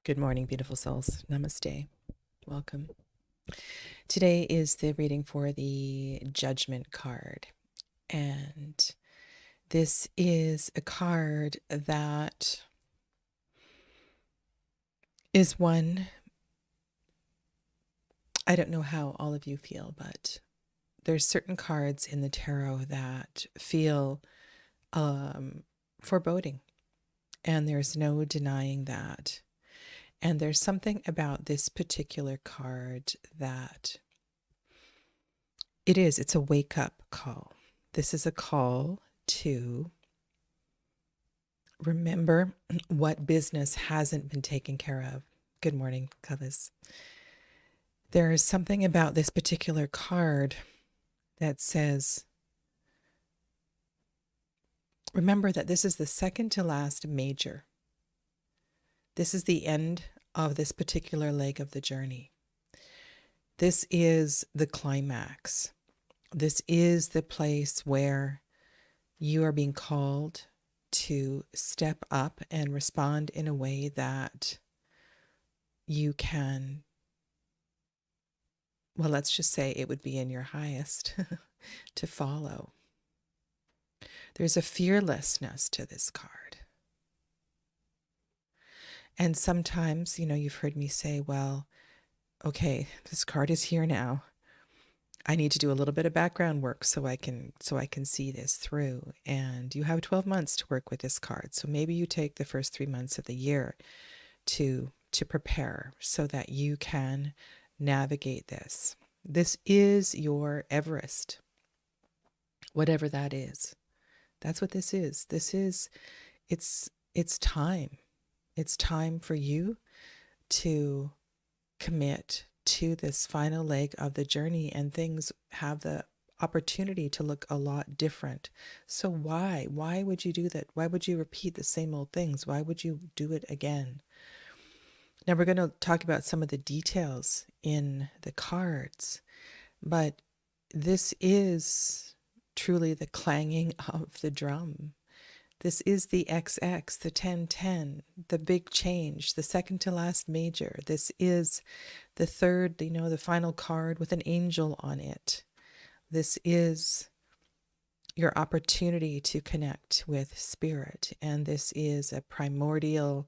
Good morning, beautiful souls. Namaste. Welcome. Today is the reading for the Judgment card. And this is a card that is one, I don't know how all of you feel, but there's certain cards in the tarot that feel foreboding. And there's no denying that. And there's something about this particular card that it's a wake-up call. This is a call to remember what business hasn't been taken care of. Good morning, Kavis. There is something about this particular card that says, remember that this is the second to last major. This is the end of this particular leg of the journey. This is the climax. This is the place where you are being called to step up and respond in a way that you can, well, let's just say it would be in your highest to follow. There's a fearlessness to this card. And sometimes, you've heard me say, well, okay, this card is here now. I need to do a little bit of background work so I can see this through. And you have 12 months to work with this card. So maybe you take the first 3 months of the year to prepare so that you can navigate this. This is your Everest, whatever that is. That's what this is. It's time. It's time for you to commit to this final leg of the journey, and things have the opportunity to look a lot different. So why would you do that? Why would you repeat the same old things? Why would you do it again? Now we're going to talk about some of the details in the cards, but this is truly the clanging of the drum. This is the XX, the 10-10, the big change, the second to last major. This is the third, the final card with an angel on it. This is your opportunity to connect with spirit. And this is a primordial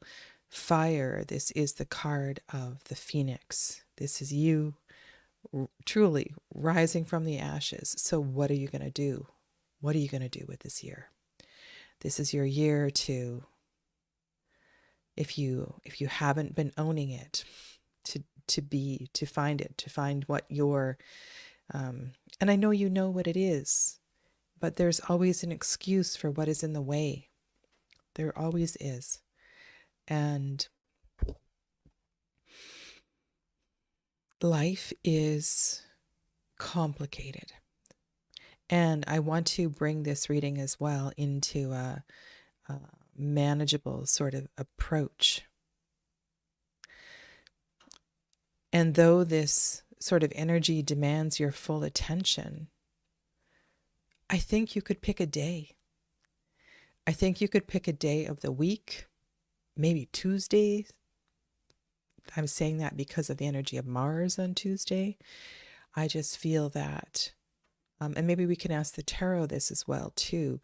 fire. This is the card of the phoenix. This is you truly rising from the ashes. So what are you going to do? What are you going to do with this year? This is your year to, if you haven't been owning it, to find what your, and I know you know what it is, but there's always an excuse for what is in the way. There always is. And life is complicated. And I want to bring this reading as well into a manageable sort of approach. And though this sort of energy demands your full attention, I think you could pick a day. I think you could pick a day of the week, maybe Tuesday. I'm saying that because of the energy of Mars on Tuesday. I just feel that, and maybe we can ask the tarot this as well too,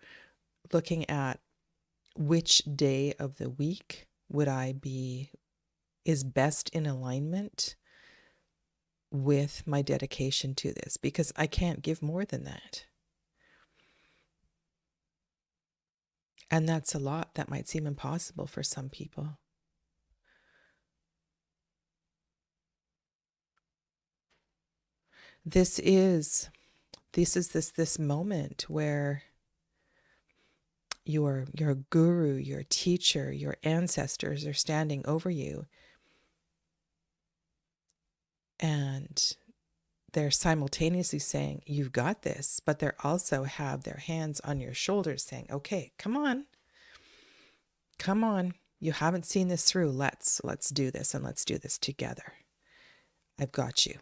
looking at which day of the week is best in alignment with my dedication to this, because I can't give more than that. And that's a lot. That might seem impossible for some people. This is this moment where your guru, your teacher, your ancestors are standing over you, and they're simultaneously saying, you've got this, but they also have their hands on your shoulders saying, okay, come on, you haven't seen this through, let's do this, and let's do this together. I've got you.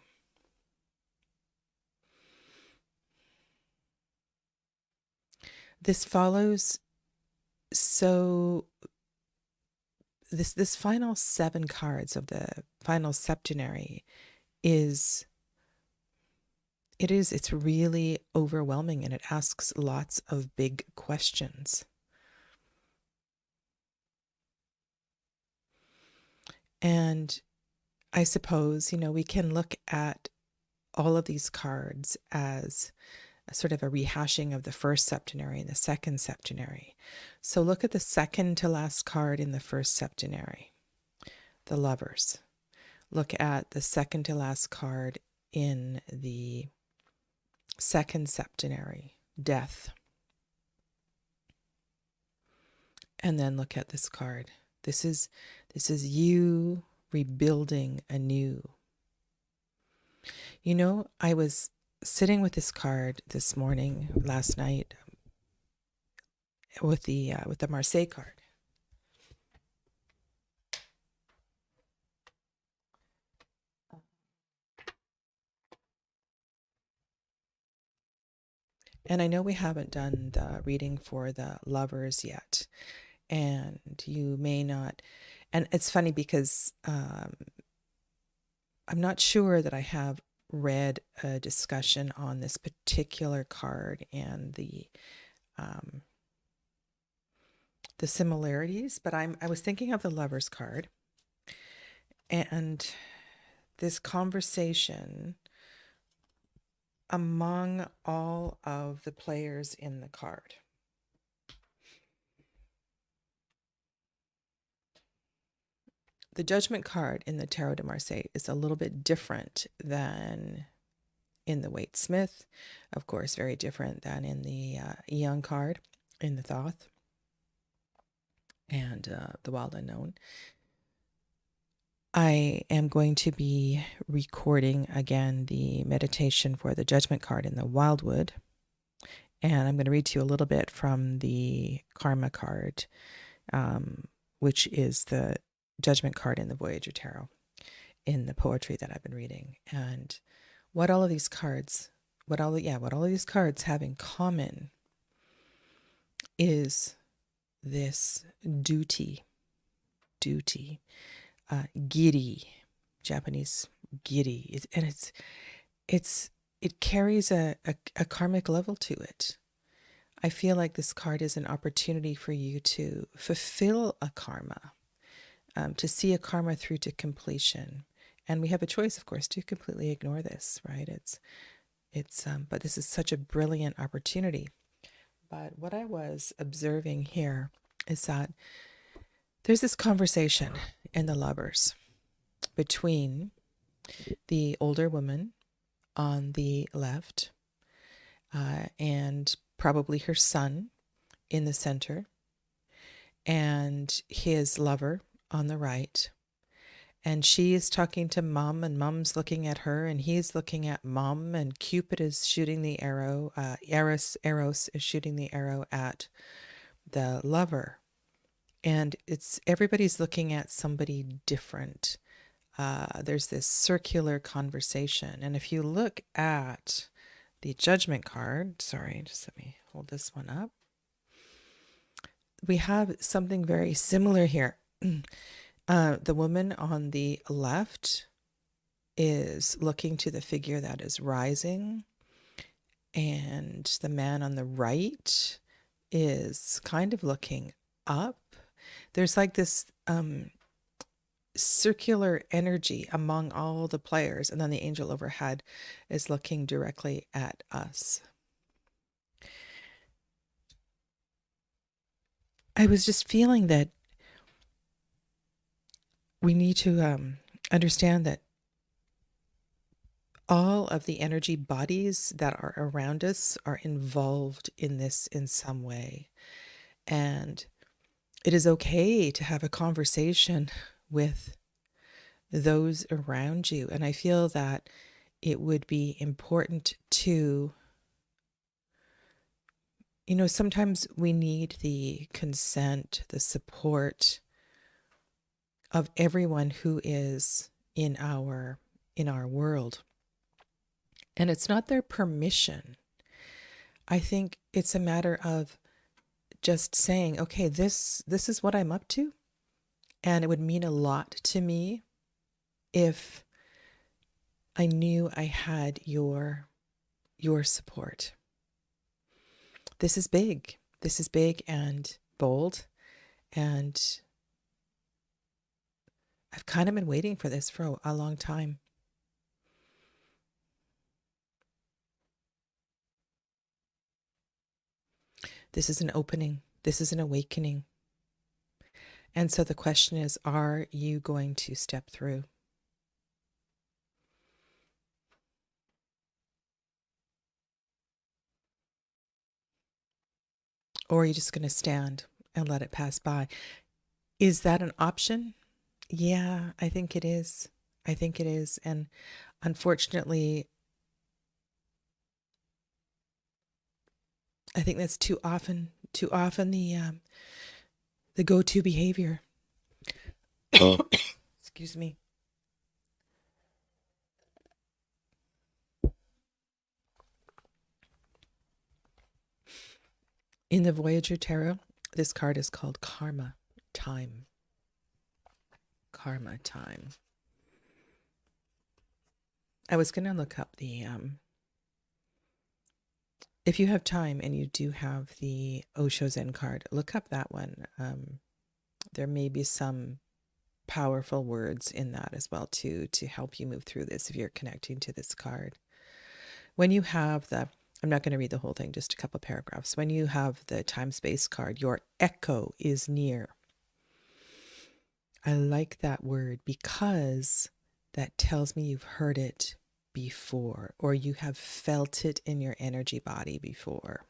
This follows so this final 7 cards of the final septenary is it's really overwhelming, and it asks lots of big questions. And I suppose, we can look at all of these cards as a sort of a rehashing of the first septenary and the second septenary. So look at the second to last card in the first septenary, the Lovers. Look at the second to last card in the second septenary, Death. And then look at this card. This is you rebuilding anew. I was sitting with this card this morning, last night, with the Marseille card. And I know we haven't done the reading for the Lovers yet, and you may not. And it's funny because I'm not sure that I have read a discussion on this particular card and the similarities, but I was thinking of the Lovers card and this conversation among all of the players in the card. The Judgment card in the Tarot de Marseille is a little bit different than in the Waite Smith, of course, very different than in the Aeon card in the Thoth and the Wild Unknown. I am going to be recording again the meditation for the Judgment card in the Wildwood, and I'm going to read to you a little bit from the Karma card, which is the Judgment card in the Voyager Tarot, in the poetry that I've been reading. And what all of these cards have in common is this duty, giri, Japanese giri, and it carries a karmic level to it. I feel like this card is an opportunity for you to fulfill a karma, to see a karma through to completion. And we have a choice, of course, to completely ignore this, right? But this is such a brilliant opportunity. But what I was observing here is that there's this conversation in the Lovers between the older woman on the left and probably her son in the center, and his lover on the right. And she is talking to Mom, and Mom's looking at her, and he's looking at Mom, and Cupid is shooting the arrow. Eros is shooting the arrow at the lover. And everybody's looking at somebody different. There's this circular conversation. And if you look at the Judgment card, sorry, just let me hold this one up. We have something very similar here. The woman on the left is looking to the figure that is rising, and the man on the right is kind of looking up. There's like this circular energy among all the players, and then the angel overhead is looking directly at us. I was just feeling that we need to understand that all of the energy bodies that are around us are involved in this in some way. And it is okay to have a conversation with those around you. And I feel that it would be important to, sometimes we need the consent, the support of everyone who is in our world. And it's not their permission. I think it's a matter of just saying, okay, this is what I'm up to, And it would mean a lot to me if I knew I had your support. This is big. This is big and bold. And I've kind of been waiting for this for a long time. This is an opening. This is an awakening. And so the question is, are you going to step through? Or are you just going to stand and let it pass by? Is that an option? Yeah, I think it is. I think it is. And unfortunately, I think that's too often the go-to behavior. Excuse me. In the Voyager Tarot, this card is called Karma Time. Karma Time. I was going to look up the if you have time and you do have the Osho Zen card, look up that one. There may be some powerful words in that as well to help you move through this if you're connecting to this card. When you have the, I'm not going to read the whole thing, just a couple paragraphs. When you have the time-space card, your echo is near. I like that word because that tells me you've heard it before, or you have felt it in your energy body before.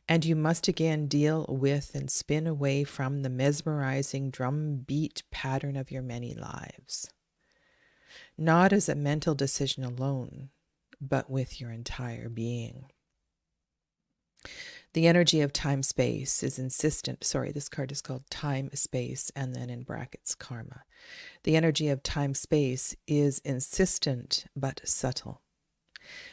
And you must again deal with and spin away from the mesmerizing drumbeat pattern of your many lives. Not as a mental decision alone, but with your entire being. The energy of time-space is insistent. Sorry, this card is called time-space, and then in brackets, karma. The energy of time-space is insistent but subtle.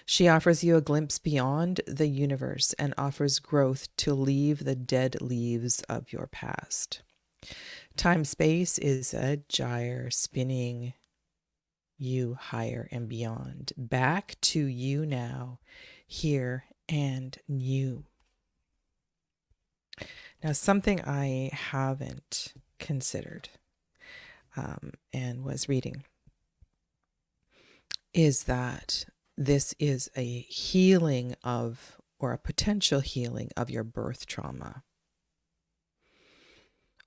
She offers you a glimpse beyond the universe and offers growth to leave the dead leaves of your past. Time-space is a gyre spinning you higher and beyond, back to you now, here and new. Now, something I haven't considered and was reading is that this is a healing of, or a potential healing of your birth trauma.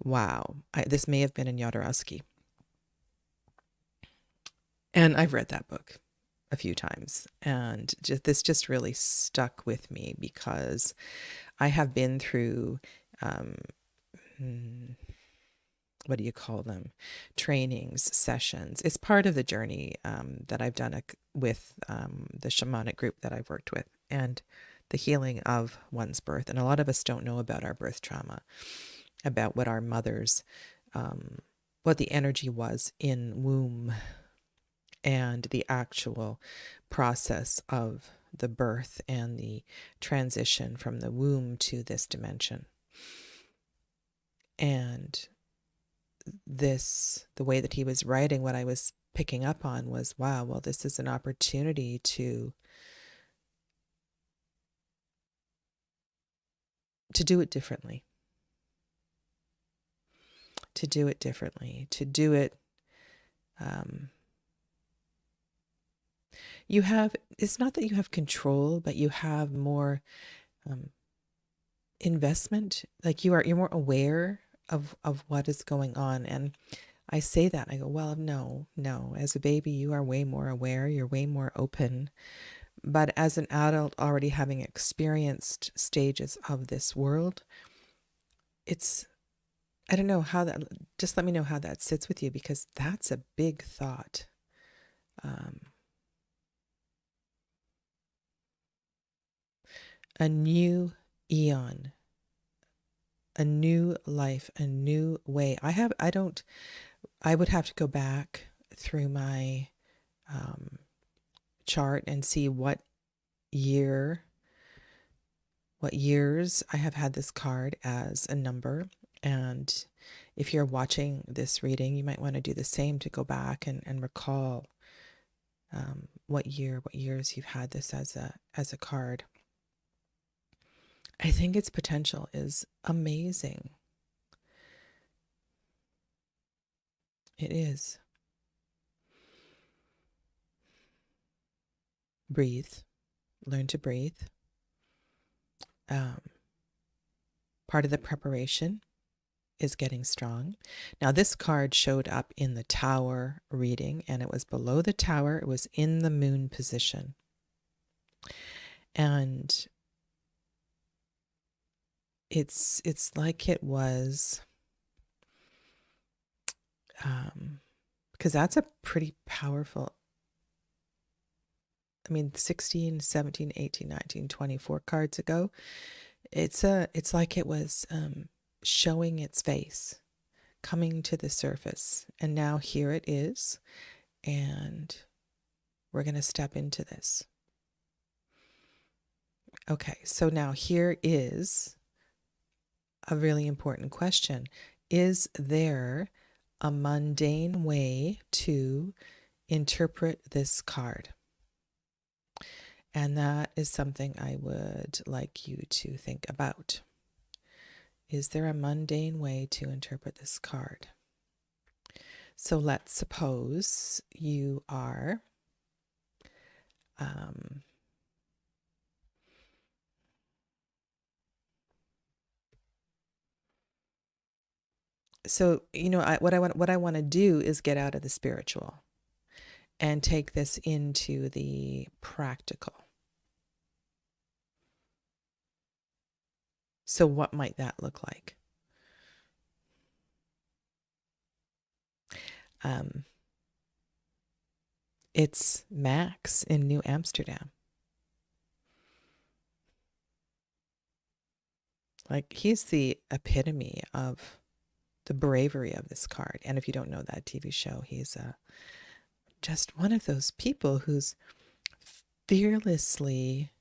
Wow. This may have been in Jodorowsky. And I've read that book a few times. And this just really stuck with me because I have been through, what do you call them? Trainings, sessions. It's part of the journey that I've done with the shamanic group that I've worked with, and the healing of one's birth. And a lot of us don't know about our birth trauma, about what our mothers, what the energy was in womb, and the actual process of the birth and the transition from the womb to this dimension. And the way that he was writing, what I was picking up on was, wow, well, this is an opportunity to do it differently. To do it differently. To do it, you have, it's not that you have control, but you have more investment. Like you're more aware of what is going on. And I say that, I go, well, no, as a baby, you are way more aware, you're way more open. But as an adult, already having experienced stages of this world, it's, I don't know how that, just let me know how that sits with you, because that's a big thought. A new Aeon, a new life, a new way. I would have to go back through my chart and see what years I have had this card as a number. And if you're watching this reading, you might want to do the same to go back and recall what years you've had this as a card. I think its potential is amazing. It is. Breathe. Learn to breathe. Part of the preparation is getting strong. Now, this card showed up in the Tower reading, and it was below the Tower. It was in the Moon position. And it's like it was, because that's a pretty powerful, 16, 17, 18, 19, 24 cards ago, it's like it was showing its face, coming to the surface. And now here it is, and we're going to step into this. Okay, so now here is a really important question. Is there a mundane way to interpret this card? And that is something I would like you to think about. Is there a mundane way to interpret this card? So let's suppose you are so what I want to do is get out of the spiritual and take this into the practical. So what might that look like? It's Max in New Amsterdam. Like, he's the epitome of the bravery of this card. And if you don't know that TV show, he's just one of those people who's fearlessly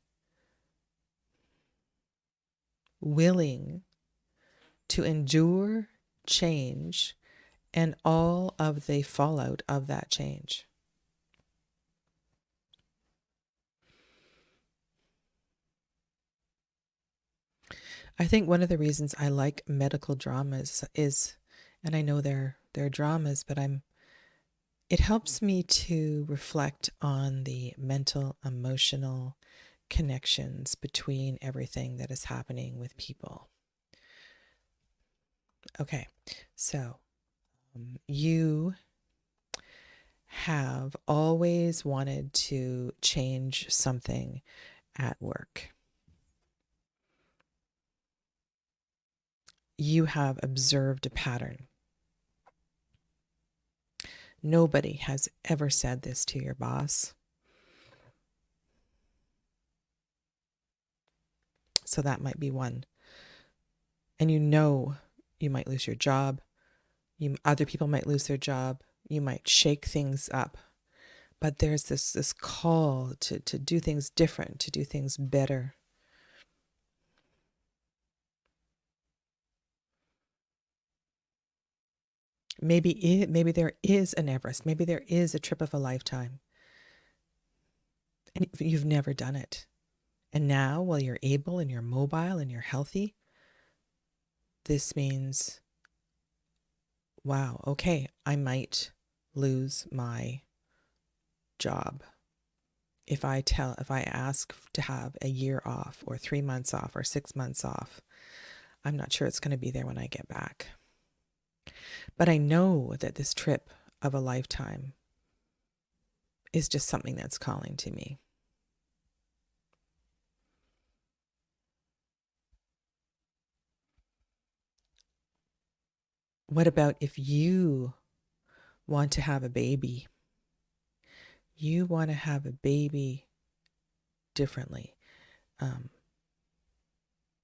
willing to endure change and all of the fallout of that change. I think one of the reasons I like medical dramas is, and I know they're dramas, but it helps me to reflect on the mental, emotional connections between everything that is happening with people. Okay, so you have always wanted to change something at work. You have observed a pattern. Nobody has ever said this to your boss. So that might be one. And you might lose your job. Other people might lose their job. You might shake things up. But there's this call to do things different, to do things better. Maybe there is an Everest. Maybe there is a trip of a lifetime. And you've never done it. And now, while you're able and you're mobile and you're healthy, this means, wow, okay, I might lose my job. If I ask to have a year off or 3 months off or 6 months off, I'm not sure it's going to be there when I get back. But I know that this trip of a lifetime is just something that's calling to me. What about if you want to have a baby? You want to have a baby differently,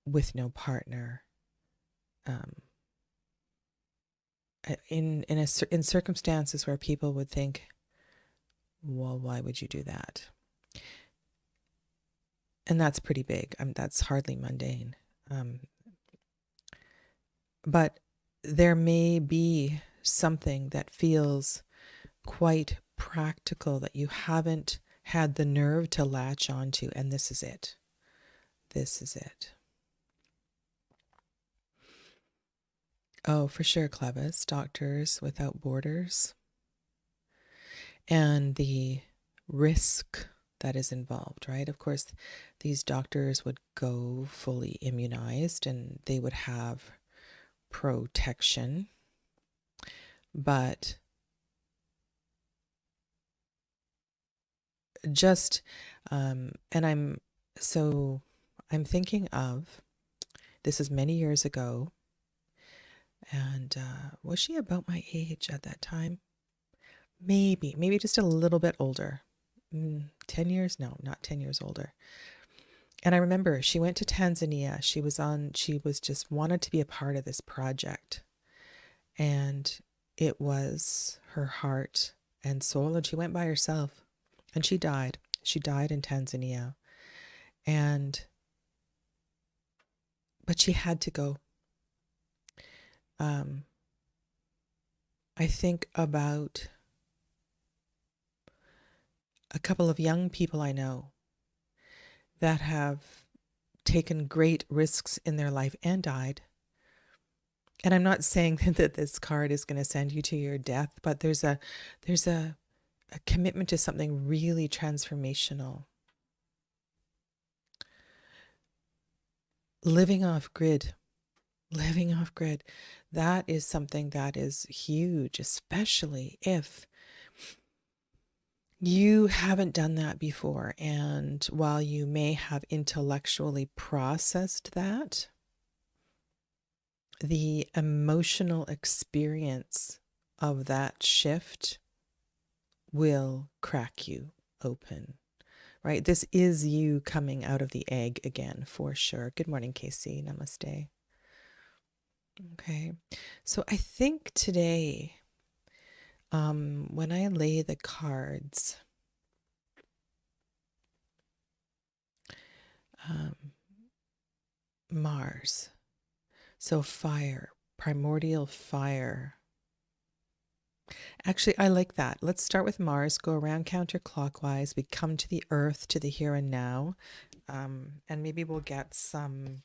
with no partner, in circumstances where people would think, well, why would you do that? And that's pretty big. That's hardly mundane. But there may be something that feels quite practical that you haven't had the nerve to latch onto, and this is it. This is it. Oh, for sure, Clevis, Doctors Without Borders, and the risk that is involved, right? Of course, these doctors would go fully immunized and they would have protection, but just, and I'm thinking of, this is many years ago, and was she about my age at that time? Maybe just a little bit older. 10 years? No, not 10 years older. And I remember she went to Tanzania. She was just wanted to be a part of this project. And it was her heart and soul. And she went by herself and she died. She died in Tanzania. But she had to go. I think about a couple of young people I know that have taken great risks in their life and died. And I'm not saying that this card is going to send you to your death, but there's a commitment to something really transformational. Living off grid. That is something that is huge, especially if you haven't done that before. And while you may have intellectually processed that, the emotional experience of that shift will crack you open, right? This is you coming out of the egg again, for sure. Good morning, Casey. Namaste. Okay. So I think today, when I lay the cards, Mars, so fire, primordial fire. Actually, I like that. Let's start with Mars, go around counterclockwise. We come to the earth, to the here and now. And maybe we'll get some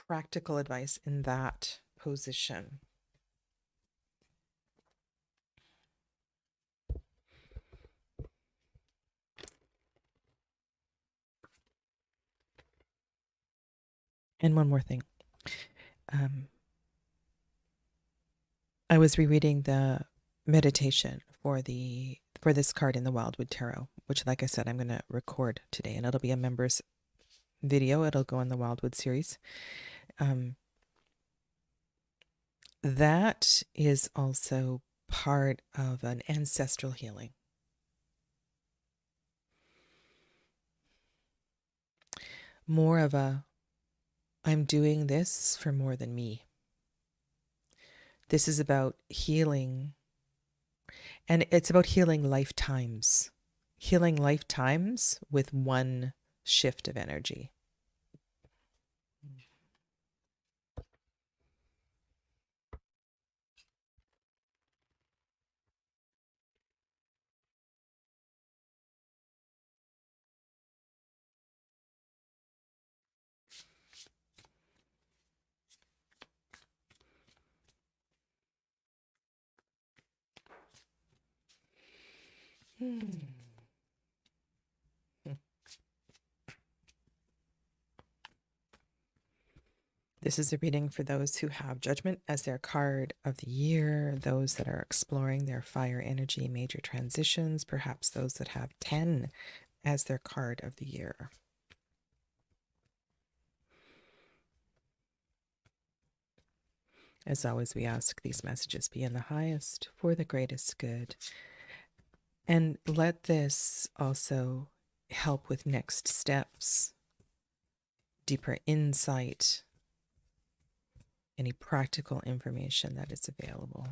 practical advice in that position. And one more thing. I was rereading the meditation for this card in the Wildwood Tarot, which, like I said, I'm going to record today, and it'll be a members video. It'll go in the Wildwood series. That is also part of an ancestral healing. More of I'm doing this for more than me. This is about healing, and it's about healing lifetimes with one shift of energy. This is a reading for those who have Judgment as their card of the year, those that are exploring their fire energy major transitions, perhaps those that have 10 as their card of the year. As always, we ask these messages be in the highest for the greatest good. And let this also help with next steps, deeper insight, any practical information that is available.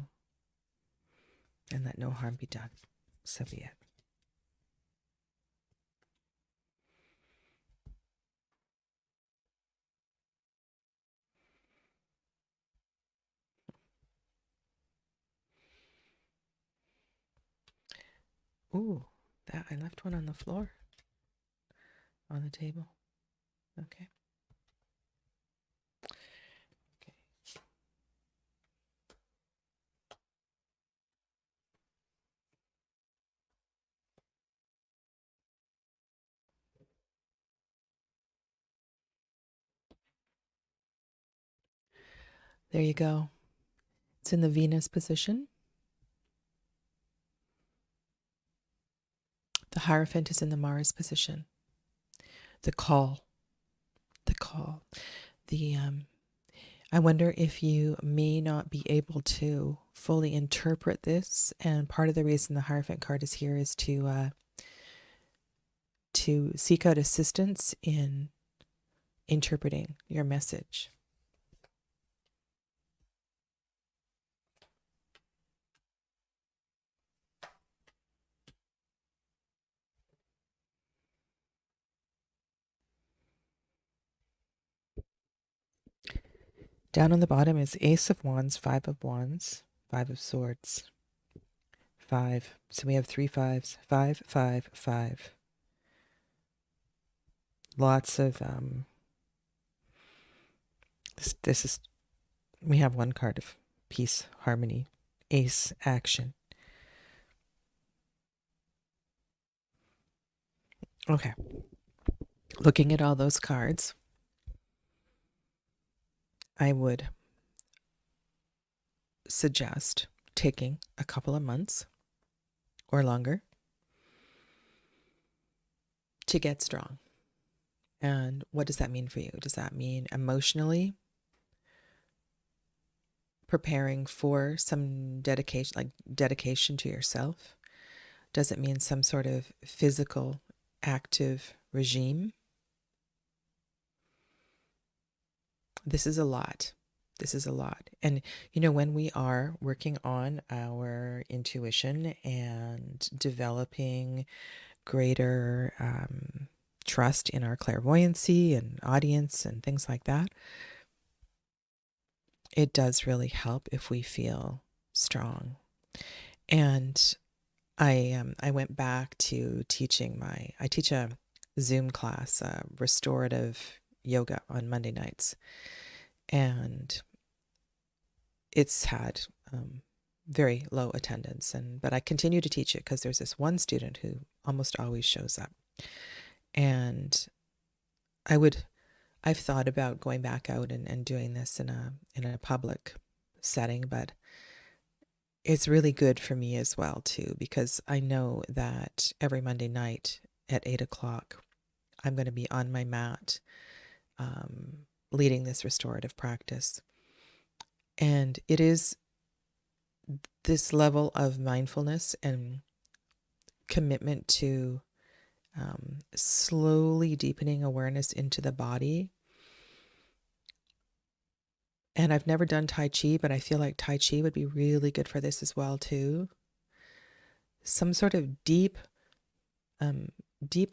And let no harm be done. So be it. Ooh, that I left one on the floor, on the table. Okay. Okay. There you go. It's in the Venus position. The Hierophant is in the Mars position. The call. The call. I wonder if you may not be able to fully interpret this, and part of the reason the Hierophant card is here is to seek out assistance in interpreting your message. Down on the bottom is Ace of Wands, Five of Wands, Five of Swords, 5. So we have 3 5s. 5, 5, 5. Lots of this is, we have one card of peace, harmony, ace, action. Okay. Looking at all those cards, I would suggest taking a couple of months or longer to get strong. And what does that mean for you? Does that mean emotionally preparing for some dedication to yourself? Does it mean some sort of physical active regime? This is a lot. This is a lot. And, when we are working on our intuition and developing greater trust in our clairvoyancy and audience and things like that, it does really help if we feel strong. And I went back to teaching I teach a Zoom class, restorative yoga on Monday nights. And it's had very low attendance, but I continue to teach it because there's this one student who almost always shows up. And I've thought about going back out and doing this in a public setting, but it's really good for me as well too, because I know that every Monday night at 8 o'clock, I'm going to be on my mat leading this restorative practice. And it is this level of mindfulness and commitment to slowly deepening awareness into the body. And I've never done Tai Chi, but I feel like Tai Chi would be really good for this as well too. Some sort of deep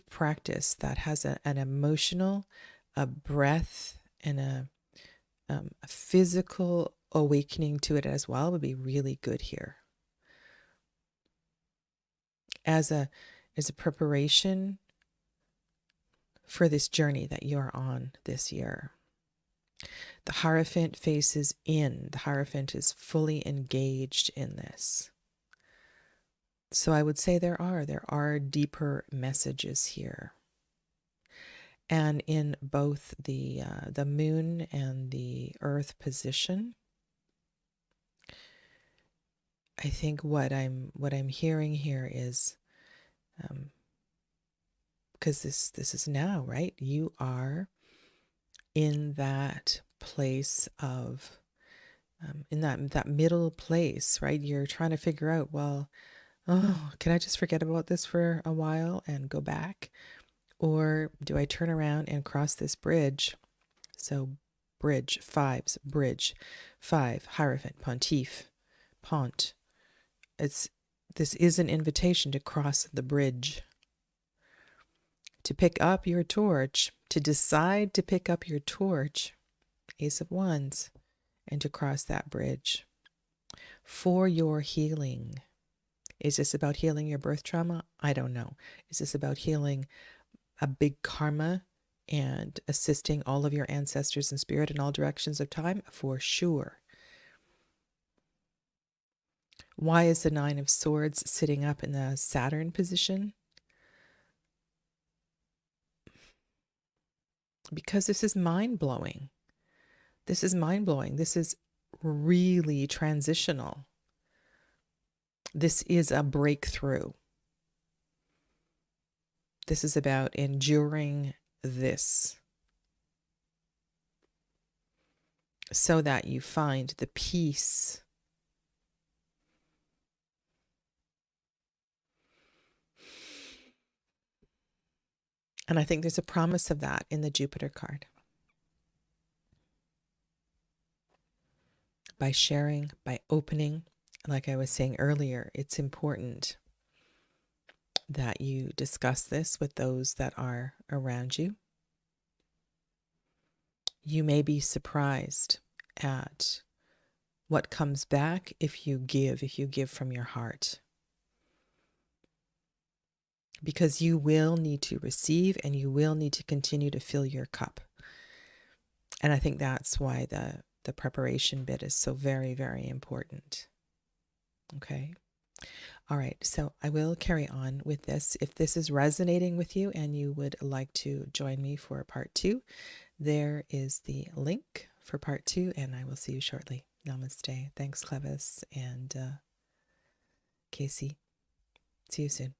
practice that has an emotional, a breath, and a physical awakening to it as well would be really good here. As a preparation for this journey that you're on this year. The Hierophant faces in. The Hierophant is fully engaged in this. So I would say there are deeper messages here. And in both the moon and the earth position, I think what I'm hearing here is, because this is now, right? You are in that place of, in that middle place, right? You're trying to figure out, well, can I just forget about this for a while and go back? Or do I turn around and cross this bridge? So bridge, 5s, bridge, 5, Hierophant, Pontiff, Pont. This is an invitation to cross the bridge, to pick up your torch, to decide to pick up your torch, Ace of Wands, and to cross that bridge for your healing. Is this about healing your birth trauma? I don't know. Is this about healing a big karma and assisting all of your ancestors in spirit in all directions of time? For sure. Why is the Nine of Swords sitting up in the Saturn position? Because this is mind-blowing. This is mind-blowing. This is really transitional. This is a breakthrough. This is about enduring this so that you find the peace and I think there's a promise of that in the Jupiter card. By sharing, by opening, like I was saying earlier, it's important that you discuss this with those that are around you. You may be surprised at what comes back if you give from your heart. Because you will need to receive and you will need to continue to fill your cup. And I think that's why the preparation bit is so very, very important. Okay. All right. So I will carry on with this. If this is resonating with you and you would like to join me for part 2, there is the link for part 2, and I will see you shortly. Namaste. Thanks, Clevis and Casey. See you soon.